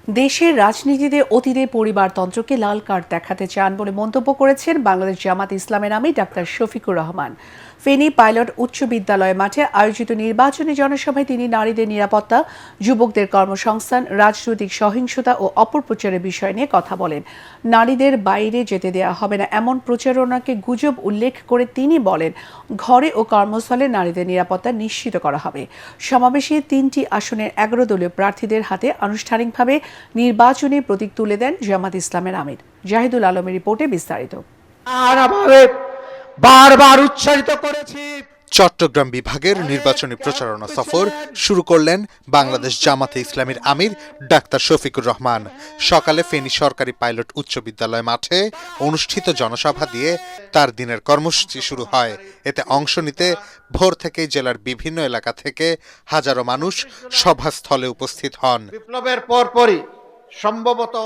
দেশের রাজনীতিতে অতীতে পরিবারতন্ত্রকে লাল কার্ড দেখাতে চান বলে মন্তব্য করেছেন বাংলাদেশ জামাত ইসলামের আমির ডাক্তার শফিকুর রহমান। ফেনী পাইলট উচ্চ বিদ্যালয় মাঠে আয়োজিত নির্বাচনী জনসভায় তিনি নারীদের নিরাপত্তা, যুবকদের কর্মসংস্থান, রাজনৈতিক সহিংসতা ও অপপ্রচারের বিষয় নিয়ে কথা বলেন। নারীদের বাইরে যেতে দেওয়া হবে না এমন প্রচারণাকে গুজব উল্লেখ করে তিনি বলেন, ঘরে ও কর্মস্থলে নারীদের নিরাপত্তা নিশ্চিত করা হবে। সমাবেশে ৩টি আসনের ১১ দলীয় প্রার্থীদের হাতে আনুষ্ঠানিকভাবে নির্বাচনী প্রতীক তুলে দেন জামাত ইসলামের আমির। জাহিদুল আলমের রিপোর্টে বিস্তারিত। বারবার উৎসাহিত করেছি। চট্টগ্রাম বিভাগের নির্বাচনী প্রচারণা সফর শুরু করলেন বাংলাদেশ জামাতে ইসলামীর আমির ডাক্তার শফিকুর রহমান। সকালে ফেনী সরকারি পাইলট উচ্চ বিদ্যালয় মাঠে অনুষ্ঠিত জনসভা দিয়ে তার দিনের কর্মসূচি শুরু হয়। এতে অংশ নিতে ভোর থেকেই জেলার বিভিন্ন এলাকা থেকে হাজারো মানুষ সভাস্থলে উপস্থিত হন। বিপ্লবের পরপরই সম্ভবত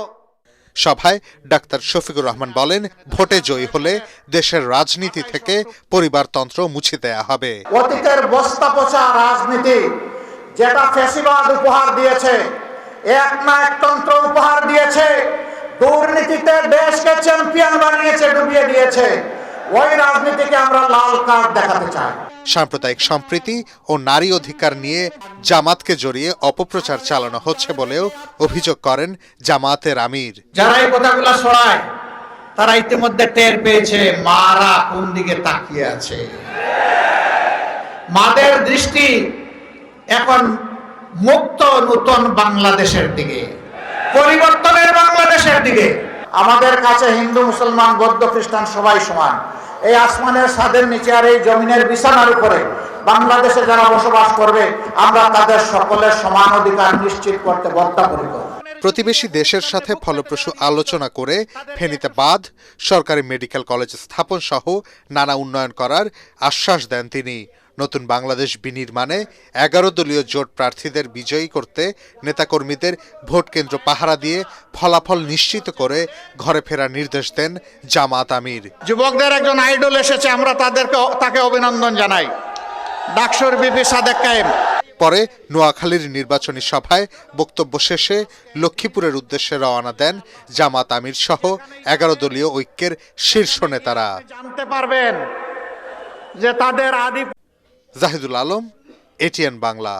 সভায় ডাক্তার শফিকুর রহমান বলেন, ভোটে জয়ী হলে দেশের রাজনীতি থেকে পরিবারতন্ত্র মুছে দেয়া হবে। অতীতের বস্তা পচা রাজনীতি যেটা ফ্যাসিবাদ উপহার দিয়েছে, একনায়কতন্ত্র উপহার দিয়েছে, দুর্নীতিতে দেশকে চ্যাম্পিয়ন বানিয়েছে, ডুবিয়ে দিয়েছে, ওই রাজনীতিকে আমরা লাল কার্ড দেখাতে চাই। সাম্প্রদায়িক সম্প্রীতি ও নারী অধিকার নিয়ে জামাতকে জড়িয়ে অপপ্রচার চালানো হচ্ছে বলেও অভিযোগ করেন জামাতের আমির। যারা এই কথাগুলো ছড়ায় তারা ইতিমধ্যে টের পেয়েছে মারা কোন দিকে তাকিয়ে আছে। মাদের দৃষ্টি এখন মুক্ত নতুন বাংলাদেশের দিকে, পরিবর্তনের বাংলাদেশের দিকে। আমাদের কাছে হিন্দু, মুসলমান, বৌদ্ধ, খ্রিস্টান সবাই সমান। এই আসমানের ছাদের নিচে আর এই জমিনের বিছানার উপরে বাংলাদেশে যারা বসবাস করবে, আমরা তাদের সকলের সমান অধিকার নিশ্চিত করতে বদ্ধপরিকর। প্রতিবেশী দেশের সাথে ফলপ্রসূ আলোচনা করে ফেনীতে বাঁধ, সরকারি মেডিকেল কলেজ স্থাপন সহ নানা উন্নয়ন করার আশ্বাস দেন তিনি। নতুন বাংলাদেশ বিনির্মাণে ১১ দলীয় জোট প্রার্থীদের বিজয়ী করতে নেতাকর্মীদের ভোট কেন্দ্র পাহারা দিয়ে ফলাফল নিশ্চিত করে ঘরে ফেরার নির্দেশ দেন জামাত আমির। যুবকদের একজন আইডল এসেছে, আমরা তাকে অভিনন্দন জানাই, ডাকসুর বিপি সাদেক কায়েম। পরে নোয়াখালীর নির্বাচনী সভায় বক্তব্য শেষে লক্ষ্মীপুরের উদ্দেশ্যে রওনা দেন জামাত আমির সহ ১১ দলীয় ঐক্যের শীর্ষ নেতারা। জানতে পারবেন যে তাদের আদি। জাহিদুল আলম, এটিএন বাংলা।